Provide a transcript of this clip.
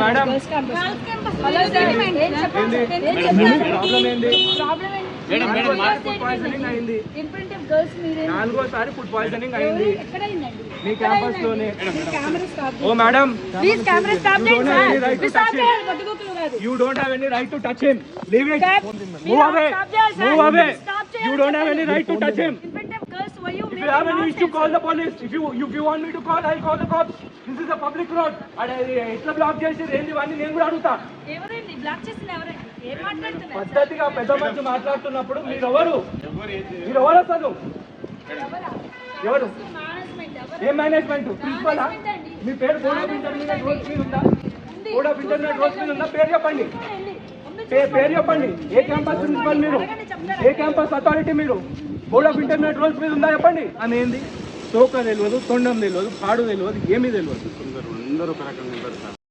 Madam నాలుగోసారి food poisoning అయింది మీ campus లోనే. ఓ madam, you don't have any right to touch him. Leave it. Move away. Move away. You don't have any right to touch him. If you have any issue, call the police. If you want me to call, I'll call the cops. This is a public road. ఎట్లా black చేసి ఏంది ఇవన్నీ నేను కూడా అడుగుతా. పద్ధతిగా పెద్ద మనిషి మాట్లాడుతున్నప్పుడు మీరు ఎవరు అసలు ఎవరు? ఏం మేనేజ్మెంట్? ప్రిన్సిపలా? మీ పేరు బోర్డ్ ఆఫ్ ఇంటర్మీడియట్ రూల్స్ మీద ఉందా? బోర్డ్ ఆఫ్ ఇంటర్మీడియట్ రూల్స్ మీద ఉందా? పేరు చెప్పండి. పేరు చెప్పండి. ఏ క్యాంపస్ ప్రిన్సిపల్ మీరు? ఏ క్యాంపస్ అథారిటీ మీరు? బోర్డ్ ఆఫ్ ఇంటర్మీడియట్ రూల్స్ మీద ఉందా చెప్పండి. అని ఏంది? తోక తెలియదు, తొండం తెలియదు, పాడు తెలియదు, ఏమీ తెలియదు. అందరూ ఒక రకంగా